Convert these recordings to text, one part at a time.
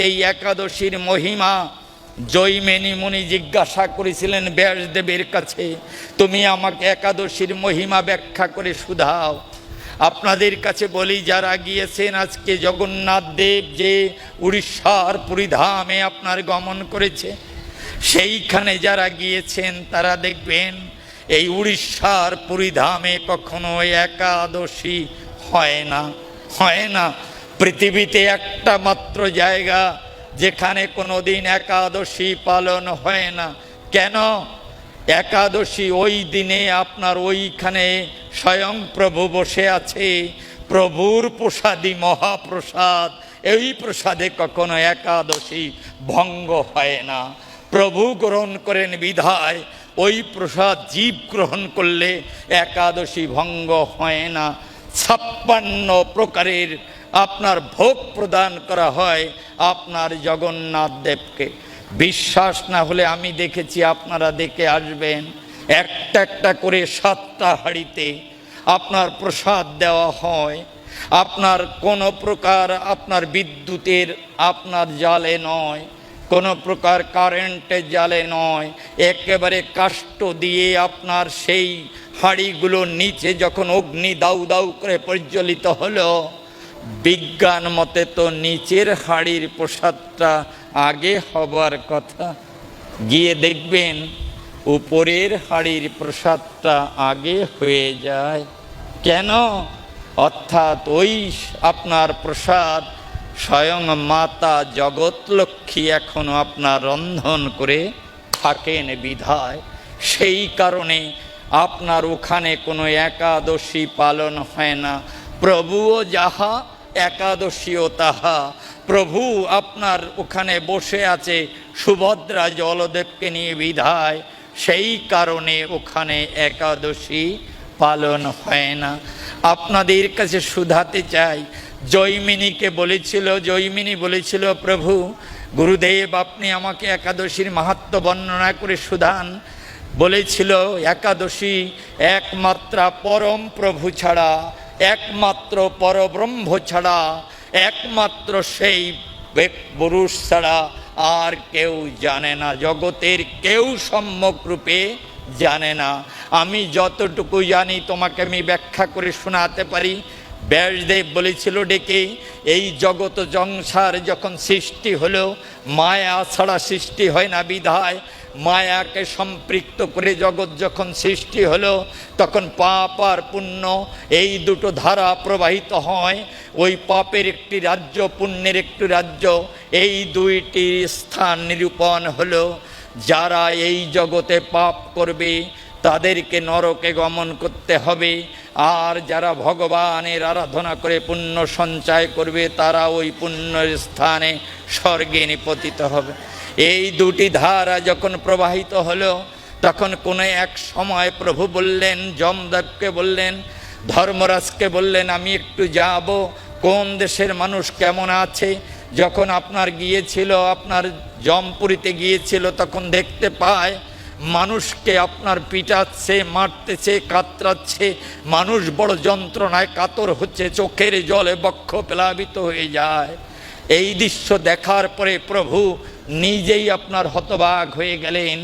এই একাদশীর মহিমা জৈমিনী মুনি জিজ্ঞাসা করেছিলেন ব্যাসদেবের কাছে, তুমি আমাকে একাদশীর মহিমা ব্যাখ্যা করে শুধাও। আপনাদের কাছে বলি, যারা গিয়েছেন আজকে জগন্নাথ দেব যে উড়িষ্যার পুরীধামে আপনার গমন করেছে, সেইখানে যারা গিয়েছেন তারা দেখবেন এই উড়িষ্যার পুরীধামে কখনো একাদশী হয় না। পৃথিবীতে একটা মাত্র জায়গা যেখানে কোনোদিন একাদশী পালন হয় না। কেন? একাদশী ওই দিনে আপনার ওইখানে স্বয়ং প্রভু বসে আছে, প্রভুর প্রসাদী মহাপ্রসাদ, এই প্রসাদে কখনো একাদশী ভঙ্গ হয় না। প্রভু গ্রহণ করেন বিধায় ওই প্রসাদ জীব গ্রহণ করলে একাদশী ভঙ্গ হয় না। 56 প্রকারের আপনার ভোগ প্রদান করা হয় আপনার জগন্নাথ দেবকে। বিশ্বাস না হলে আমি দেখেছি, আপনারা দেখে আসবেন, একটা একটা করে 7টা হাঁড়িতে আপনার প্রসাদ দেওয়া হয়। আপনার কোনো প্রকার আপনার বিদ্যুতের আপনার জালে নয়, কোনো প্রকার কারেন্টের জালে নয়, একেবারে কাষ্ঠ দিয়ে আপনার সেই হাঁড়িগুলোর নিচে যখন অগ্নি দাউ দাউ করে প্রজ্বলিত হলো, বিজ্ঞান মতে তো নিচের হাঁড়ির প্রসাদটা আগে হবার কথা, গিয়ে দেখবেন উপরের হাঁড়ির প্রসাদটা আগে হয়ে যায়। কেন? অর্থাৎ ওই আপনার প্রসাদ স্বয়ং মাতা জগৎলক্ষ্মী এখনো আপনার রন্ধন করে থাকেন বিধায়, সেই কারণে আপনার ওখানে কোনো একাদশী পালন হয় না। প্রভুও যাহা একাদশীও তাহা। প্রভু আপনার ওখানে বসে আছে সুভদ্রা জলদেবকে নিয়ে বিধায়, সেই কারণে ওখানে একাদশী পালন হয় না। আপনাদের কাছে শুধাতে চাই, জৈমিনী বলেছিল প্রভু গুরুদেব আপনি আমাকে একাদশীর মাহাত্ম্য বর্ণনা করে শুধান। বলেছিল একাদশী একমাত্র পরম প্রভু ছাড়া, একমাত্র পরব্রহ্ম ছাড়া, একমাত্র সেই পুরুষ ছাড়া আর কেউ জানে না, জগতের কেউ সম্যক রূপে জানে না। আমি যতটুকু জানি তোমাকে আমি ব্যাখ্যা করে শোনাতে পারি। ব্যাসদেব বলেছিল ডেকে, এই জগৎ সংসার যখন সৃষ্টি হলো, মায়া ছাড়া সৃষ্টি হয় না বিধায় মায়াকে সম্পৃক্ত করে জগৎ যখন সৃষ্টি হলো, তখন পাপ আর পুণ্য এই দুটো ধারা প্রবাহিত হয়। ওই পাপের একটি রাজ্য, পুণ্যের একটি রাজ্য, এই দুইটি স্থান নিরূপণ হলো। যারা এই জগতে পাপ করবে তাদেরকে নরকে গমন করতে হবে, আর যারা ভগবানের আরাধনা করে পুণ্য সঞ্চয় করবে তারা ওই পুণ্যের স্থানে স্বর্গে নিপতিত হবে। এই দুটি ধারা যখন প্রবাহিত হলো, তখন কোনো এক সময় প্রভু বললেন, যমদেবকে বললেন, ধর্মরাজকে বললেন আমি একটু যাব, কোন দেশের মানুষ কেমন আছে। যখন আপনার গিয়েছিল, আপনার জমপুরীতে গিয়েছিল, তখন দেখতে পায় মানুষকে আপনার পিটাচ্ছে, মারতেছে, কাতরাচ্ছে, মানুষ বড় যন্ত্রণায় কাতর হচ্ছে, চোখের জলে বক্ষ প্লাবিত হয়ে যায়। এই দৃশ্য দেখার পরে প্রভু নিজেই আপনার হতবাক হয়ে গেলেন।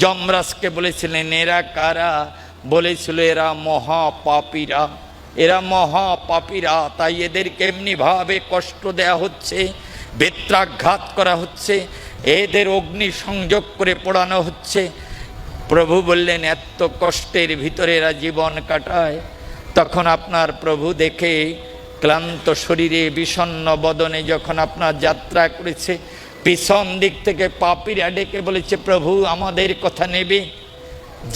যমরাজকে বলেছিলেন এরা কারা? বলেছিল এরা মহাপাপীরা, এরা মহাপাপীরা, তাই এদেরকে এমনিভাবে কষ্ট দেয়া হচ্ছে, বেত্রাঘাত করা হচ্ছে, এদের অগ্নি সংযোগ করে পোড়ানো হচ্ছে। প্রভু বললেন এত কষ্টের ভিতরে এরা জীবন কাটায়। তখন আপনার প্রভু দেখে ক্লান্ত শরীরে বিষণ্ণ বদনে যখন আপনার যাত্রা করেছে, পিছন দিক থেকে পাপীরা ডেকে বলেছে প্রভু আমাদের কথা নেবে,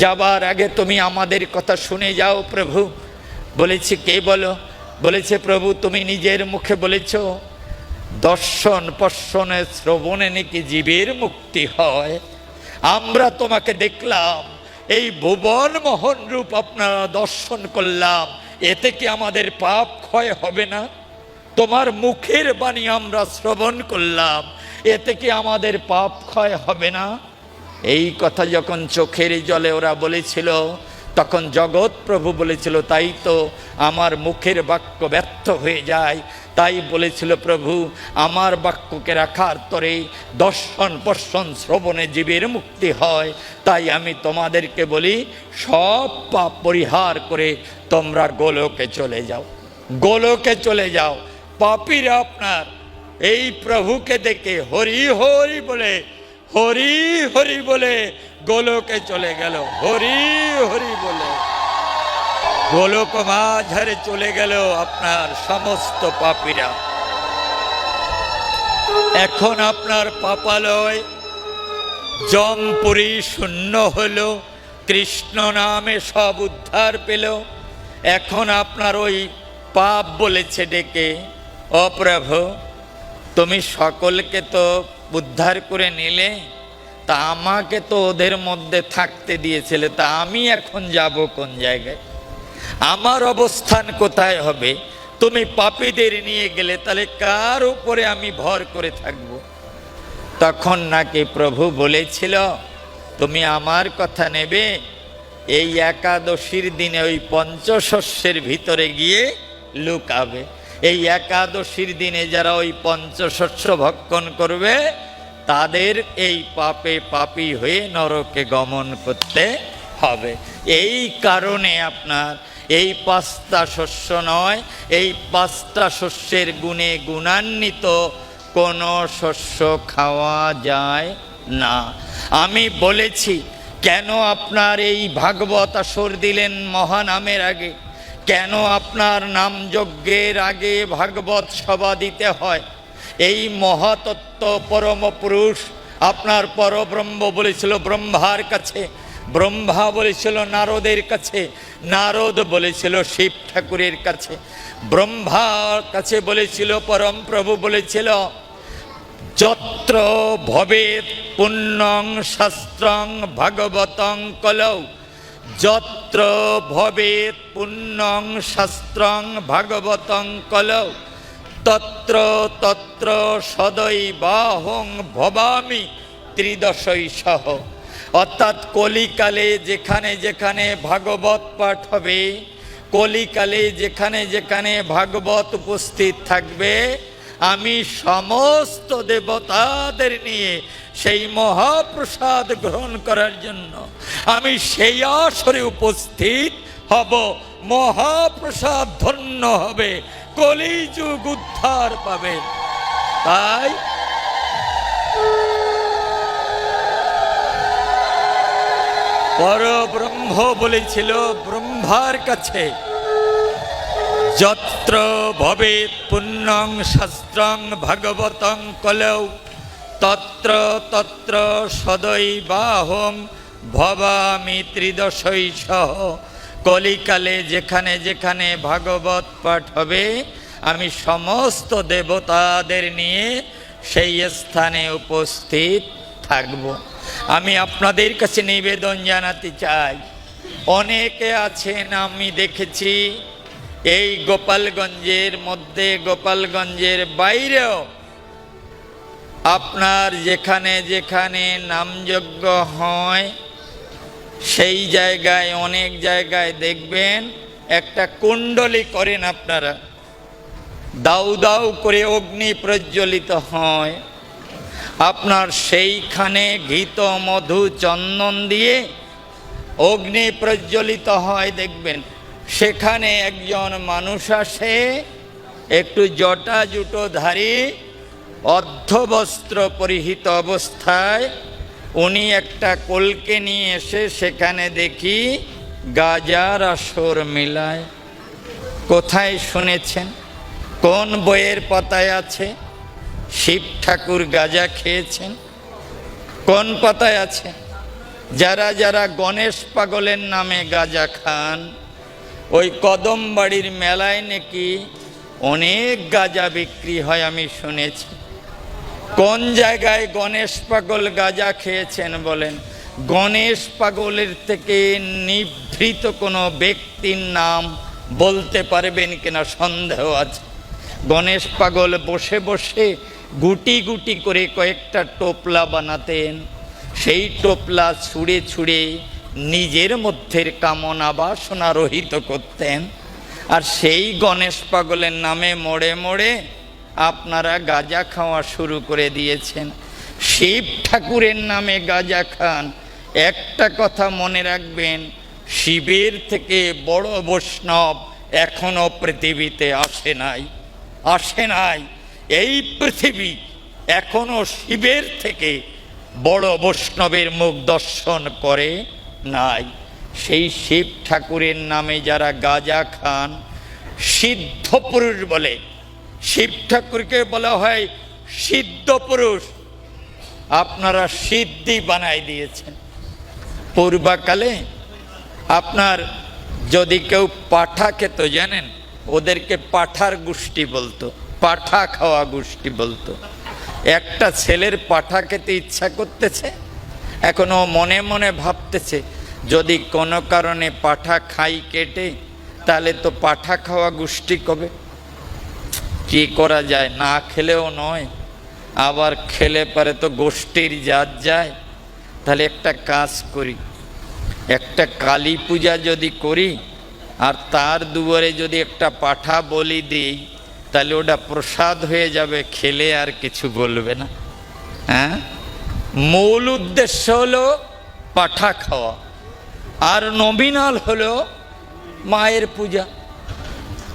যাবার আগে তুমি আমাদের কথা শুনে যাও প্রভু। বলেছে কে বলো? বলেছে প্রভু তুমি নিজের মুখে বলেছ দর্শন পর্শনে শ্রবণে নাকি জীবের মুক্তি হয়। আমরা তোমাকে দেখলাম, এই ভুবন মোহন রূপ আপনারা দর্শন করলাম, এতে কি আমাদের পাপ ক্ষয় হবে না? তোমার মুখের বাণী আমরা শ্রবণ করলাম, এতে কি আমাদের পাপ ক্ষয় হবে না? এই কথা যখন চোখের জলে ওরা বলেছিল, তখন জগৎ প্রভু বলেছিল, তাই তো আমার মুখের বাক্য ব্যর্থ হয়ে যায়। তাই বলেছিল প্রভু, আমার বাক্যকে রাখার তরে দর্শন পর্শন শ্রবণে জীবের মুক্তি হয়। তাই আমি তোমাদেরকে বলি, সব পাপ পরিহার করে তোমরা গোলকে চলে যাও, গোলকে চলে যাও। পাপীরা আপনার এই প্রভুকে দেখে হরি হরি বলে, হরি হরি বলে গোলকে চলে গেল, হরি হরি বলে গোলক মাঝারে চলে গেল আপনার সমস্ত পাপীরা। এখন আপনার পাপালয় জমপুরী শূন্য হলো, কৃষ্ণ নামে সব উদ্ধার পেল। এখন আপনার ওই পাপ বলেছে ডেকে, ও প্রভু তুমি সকলকে তো উদ্ধার করে নিলে, তা আমাকে তো ওদের মধ্যে থাকতে দিয়েছিলে, তা আমি এখন যাব কোন জায়গায়, আমার অবস্থান কোথায় হবে? তুমি পাপীদের নিয়ে গেলে, তাহলে কার উপরে আমি ভর করে থাকব? তখন নাকি প্রভু বলেছিল, তুমি আমার কথা নেবে, এই একাদশীর দিনে ওই পঞ্চশস্যের ভিতরে গিয়ে লুকাবে। এই একাদশীর দিনে যারা ওই পঞ্চশস্য ভক্ষণ করবে, তাদের এই পাপে পাপী হয়ে নরকে গমন করতে হবে। এই কারণে আপনার এই 5টা শস্য নয়, এই 5টা শস্যের গুণে গুণান্বিত কোনো শস্য খাওয়া যায় না। আমি বলেছি, কেন আপনার এই ভাগবত আসর দিলেন মহানামের আগে, কেন আপনার নাম যজ্ঞের আগে ভাগবত সভা দিতে হয়? এই মহাতত্ত্ব পরম পুরুষ আপনার পরব্রহ্ম বলেছিল ব্রহ্মার কাছে, ব্রহ্মা বলেছিল নারদের কাছে, নারদ বলেছিল শিব ঠাকুরের কাছে, ব্রহ্মার কাছে বলেছিল পরম প্রভু বলেছিল, যত্র ভবেৎ পুণ্যং শাস্ত্রং ভাগবতং কলৌ, যত্র ভবেৎ পুণ্যং শাস্ত্রং ভাগবতং কলৌ, তত্র তত্র সদৈবাহং ভবামি ত্রিদশৈ সহ। অর্থাৎ কলিকালে যেখানে যেখানে ভাগবত পাঠ হবে, কলিকালে যেখানে যেখানে ভাগবত উপস্থিত থাকবে, আমি সমস্ত দেবতাদের নিয়ে সেই মহাপ্রসাদ গ্রহণ করার জন্য আমি সেই আসরে উপস্থিত হব। মহাপ্রসাদ ধন্য হবে, কলিযুগ উদ্ধার পাবে। তাই পরব্রহ্ম বলেছিল ব্রহ্মার কাছে, যত্র ভবেৎ পুণ্যং শাস্ত্রং ভাগবতং কলৌ, তত্র তত্র সদৈবাহং ভবামি ত্রিদশৈ সহ। কলিকালে যেখানে যেখানে ভাগবত পাঠ হবে, আমি সমস্ত দেবতাদের নিয়ে সেই স্থানে উপস্থিত থাকব। আমি আপনাদের কাছে নিবেদন জানাতে চাই, অনেকে আছেন আমি দেখেছি এই গোপালগঞ্জের মধ্যে, গোপালগঞ্জের বাইরেও আপনার যেখানে যেখানে নামযজ্ঞ হয় সেই জায়গায়, অনেক জায়গায় দেখবেন একটা কুণ্ডলী করেন আপনারা, দাউ দাউ করে অগ্নি প্রজ্বলিত হয়। আপনার সেইখানে ঘৃত মধু চন্দন দিয়ে অগ্নি প্রজ্বলিত হয় দেখবেন। সেখানে একজন মানুষ আসে, একটু জটা জুটোধারী, অর্ধবস্ত্র পরিহিত অবস্থায়, উনি একটা কলকে নিয়ে এসে সেখানে দেখি গাজার আসর মিলায়। কোথায় শুনেছেন? কোন বইয়ের পাতায় আছে? শিব ঠাকুর গাজা খেয়েছেন? কোন পাতায় আছে? যারা যারা গণেশ পাগলের নামে গাজা খান, ওই কদমবাড়ির মেলায় নাকি অনেক গাজা বিক্রি হয় আমি শুনেছি। কোন জায়গায় গণেশ পাগল গাজা খেয়েছেন বলেন? গণেশ পাগলের থেকে নিভৃত কোনো ব্যক্তির নাম বলতে পারবেন কিনা সন্দেহ আছে। গণেশ পাগল বসে বসে গুটি গুটি করে কয়েকটা টোপলা বানাতেন, সেই টোপলা ছুঁড়ে ছুঁড়ে নিজের মধ্যের কামনা বাসনা রহিত করতেন। আর সেই গণেশ পাগলের নামে মোড়ে মোড়ে আপনারা গাঁজা খাওয়া শুরু করে দিয়েছেন। শিব ঠাকুরের নামে গাঁজা খান। একটা কথা মনে রাখবেন, শিবের থেকে বড় বৈষ্ণব এখনো পৃথিবীতে আসে নাই। এই পৃথিবী এখনো শিবের থেকে বড় বৈষ্ণবের মুখ দর্শন করে নাই। সেই শিব ঠাকুরের নামে যারা গাঁজা খান, সিদ্ধ পুরুষ বলে। শিব ঠাকুরকে বলা হয় সিদ্ধ পুরুষ। আপনারা সিদ্ধি বানাই দিয়েছেন। পূর্বকালে আপনার যদি কেউ পাঠা খেত, জানেন, ওদেরকে পাঠার গোষ্ঠী বলতো, পাঠা খাওয়া গোষ্ঠী বলতো। একটা ছেলের পাঠা খেতে ইচ্ছা করতেছে, এখনো মনে মনে ভাবতেছে যদি কোনো কারণে পাঠা খাই কেটে, তাহলে তো পাঠা খাওয়া গোষ্ঠী কবে। কি করা যায়, না খেলেও নয়, আবার খেলে পারে তো গোষ্ঠীর জাত যায়। তাহলে একটা কাজ করি, একটা কালী পূজা যদি করি আর তার দুয়ারে যদি একটা পাঠা বলি দিই, তাহলে ওটা প্রসাদ হয়ে যাবে, খেলে আর কিছু বলবে না। হ্যাঁ, মূল উদ্দেশ্য হলো পাঠা খাওয়া, আর নমিনাল হলো মায়ের পূজা।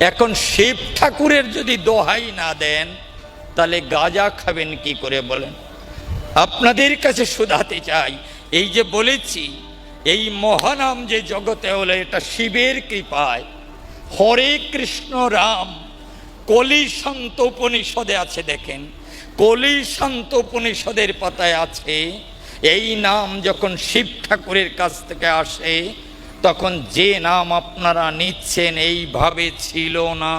এখন শিব ঠাকুরের যদি দোহাই না দেন, তাহলে গাঁজা খাবেন কি করে বলেন? আপনাদের কাছে শুধাতে চাই, এই যে বলেছি এই মহানাম যে জগতে হলো, এটা শিবের কৃপায়। হরে কৃষ্ণ রাম কলি শান্ত উপনিষদে আছে, দেখেন কলি শান্ত উপনিষদের পাতায় আছে। এই নাম যখন শিব ঠাকুরের কাছ থেকে আসে, তখন যে নাম আপনারা নিচ্ছেন এইভাবে ছিল না,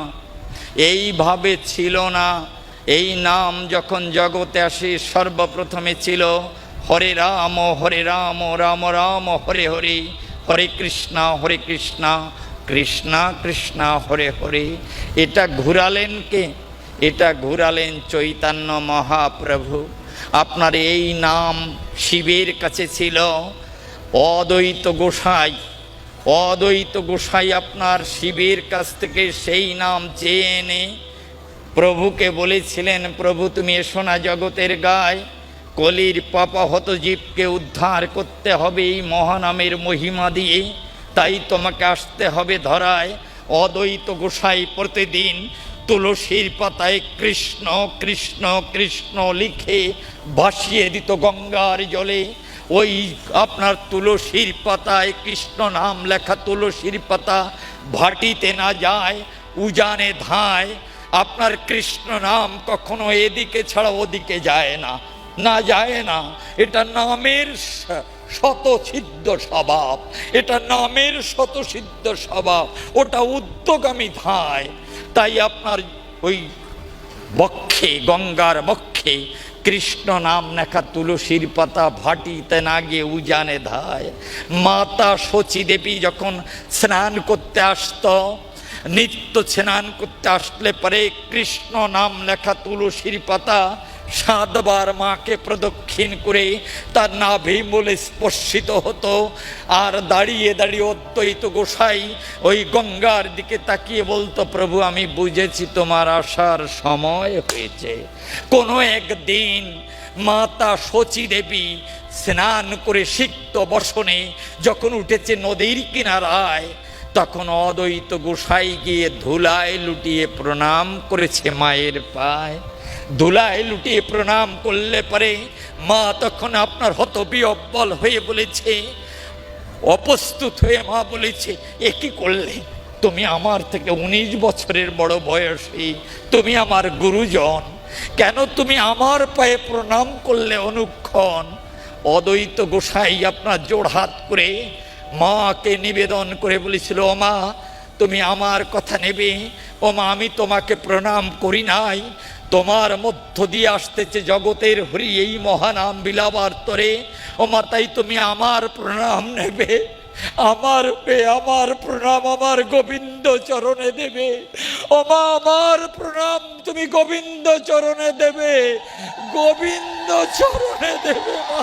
এইভাবে ছিল না। এই নাম যখন জগতে আসে, সর্বপ্রথমে ছিল হরে রাম রাম রাম হরে হরে, হরে কৃষ্ণ কৃষ্ণ কৃষ্ণ হরে হরে। এটা ঘুরালেন কে? এটা ঘুরালেন চৈতন্য মহাপ্রভু। আপনার এই নাম শিবের কাছে ছিল। অদ্বৈত গোসাই আপনার শিবের কাছ থেকে সেই নাম চেয়ে এনে প্রভুকে বলেছিলেন, প্রভু তুমি এসো না জগতের গায়, কলির পাপাহত জীবকে উদ্ধার করতে হবে এই মহানামের মহিমা দিয়ে, তাই তোমাকে আসতে হবে ধরায়। অদ্বৈত গোসাই প্রতিদিন তুলসীর পাতায় কৃষ্ণ কৃষ্ণ কৃষ্ণ লিখে ভাসিয়ে দিত গঙ্গার জলে। ওই আপনার তুলসীর পাতায় কৃষ্ণ নাম লেখা তুলসীর পাতা ভাটিতে না যায়, উজানে ধায়। আপনার কৃষ্ণ নাম কখনো এদিকে ছাড়া ওদিকে যায় না, যায় না। এটা নামের শতসিদ্ধ স্বভাব, এটা নামের শতসিদ্ধ স্বভাব, ওটা উদ্যোগামী ধায়। তাই আপনার ওই বক্ষে, গঙ্গার বক্ষে কৃষ্ণ নাম লেখা তুলসীর পাতা ভাটিতে না গিয়ে উজানে ধায়। মাতা শচী দেবী যখন স্নান করতে আসত, নিত্য স্নান করতে আসলে পরে কৃষ্ণ নাম লেখা তুলসীর পাতা 7 বার মাকে প্রদক্ষিণ করে তার নাভি মূলে স্পর্শিত হতো। আর দাঁড়িয়ে দাঁড়িয়ে অদ্বৈত গোসাই ওই গঙ্গার দিকে তাকিয়ে বলতো, প্রভু আমি বুঝেছি তোমার আসার সময় হয়েছে। কোনো একদিন মাতা শচী দেবী স্নান করে সিক্ত বসনে যখন উঠেছে নদীর কিনারায়, তখন অদ্বৈত গোসাই গিয়ে ধুলায় লুটিয়ে প্রণাম করেছে মায়ের পায়। ধুলায় লুটিয়ে প্রণাম করলে পরে মা তখন আপনার হতবিহ্বল হয়ে বলেছে, অপ্রস্তুত হয়ে মা বলেছে, এ কি করলে? তুমি আমার থেকে 19 বছরের বড় বয়সী, তুমি আমার গুরুজন, কেন তুমি আমার পায়ে প্রণাম করলে অনুক্ষণ? অদ্বৈত গোসাই আপনার জোড়হাত করে মাকে নিবেদন করে বলেছিল, ও মা তুমি আমার কথা নেবে? ও মা আমি তোমাকে প্রণাম করি নাই, তোমার মধ্য দিয়ে আসতেছে জগতের হরি এই মহানাম বিলাবার তরে। ও মা তাই তুমি আমার প্রণাম নেবে, আমার প্রণাম আমার গোবিন্দ চরণে দেবে। ও মা আমার প্রণাম তুমি গোবিন্দ চরণে দেবে, গোবিন্দ চরণে দেবে মা।